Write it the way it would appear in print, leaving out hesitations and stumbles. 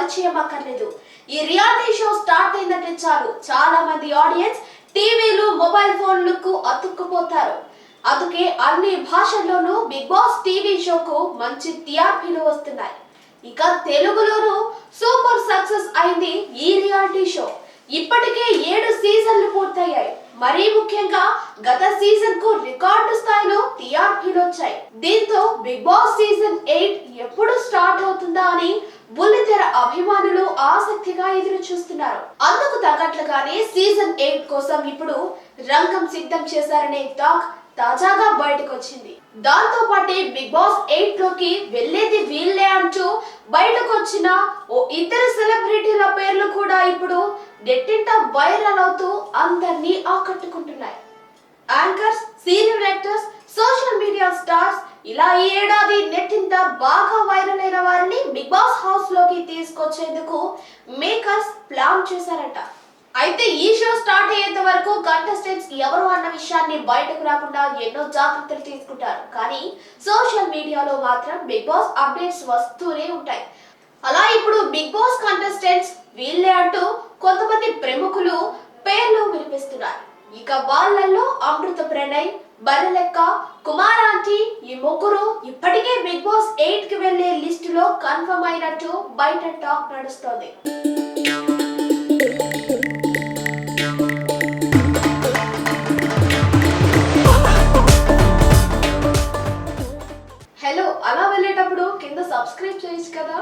పరిచయం అక్కర్లేదు. ఈ రియాలిటీ షో స్టార్ట్ అయిందంటే చాలు చాలా మంది ఆడియన్స్ టీవీలు మొబైల్ ఫోన్లకు అతుక్కుపోతారు. అందుకే అన్ని భాషల్లోనూ బిగ్ బాస్ టీవీ షోకు మంచి టీఆర్పీలు వస్తున్నాయి. ఇక తెలుగులోనూ సూపర్ సక్సెస్ అయింది ఈ రియాలిటీ షో. ఇప్పటికే 7 సీజన్లు పూర్తయ్యాయి. మరీ ముఖ్యంగా గత సీజన్ కు రికార్డు స్థాయిలో టీఆర్పీలు వచ్చాయి. దీంతో బిగ్ బాస్ సీజన్ 8 ఎప్పుడు స్టార్ట్ అవుతుందా అని బుల్లితెర అభిమానులు ఆసక్తిగా ఎదురు చూస్తున్నారు. అందుకు తగ్గట్లుగానే సీజన్ 8 కోసం ఇప్పుడు రంగం సిద్ధం చేశారనే టాక్ తాజాగా బయటకు వచ్చింది. దాంతో పాటే బిగ్ బాస్ 8 లోకి వెళ్లేది వీళ్ళే అంటూ బయటకు వచ్చిన ఓ ఇద్దరు సెలబ్రిటీల పేర్లు కూడా ఇప్పుడు నెట్టింట వైరల్ అవుతూ అందరినీ ఆకట్టుకుంటున్నాయి. Anchors, senior actors, social media stars ఇలా ఈ ఏడాది నెట్టింట బాగా వైరల్ అయిన వారిని బిగ్ బాస్ హౌస్ లోకి తీసుకొచ్చేందుకు మేకర్స్ ప్లాన్ చేశారట. అయితే ఈ షో స్టార్ట్ అయ్యేంత వరకు కంటెస్టెంట్స్ ఎవరు అన్న విషయాన్ని బయటకు రాకుండా ఎన్నో జాగ్రత్తలు తీసుకుంటారు. కానీ సోషల్ మీడియాలో మాత్రం బిగ్ బాస్ అప్డేట్స్ వస్తూనే ఉంటాయి. అలా ఇప్పుడు బిగ్ బాస్ కంటెస్టెంట్స్ వీళ్ళే అంటూ కొంతమంది ప్రముఖులు పేర్లు వినిపిస్తున్నారు. ఇక వాళ్ళల్లో అమృత ప్రణయ్, బర్రెలెక్క, కుమారాంటి ఈ ముగ్గురు ఇప్పటికే బిగ్ బాస్ 8 కి వెళ్లే లిస్టులో కన్ఫర్మ్ అయినట్టు బయట టాక్ నడుస్తోంది. హలో, అలా వెళ్ళేటప్పుడు కింద సబ్స్క్రైబ్ చేయొచ్చు కదా.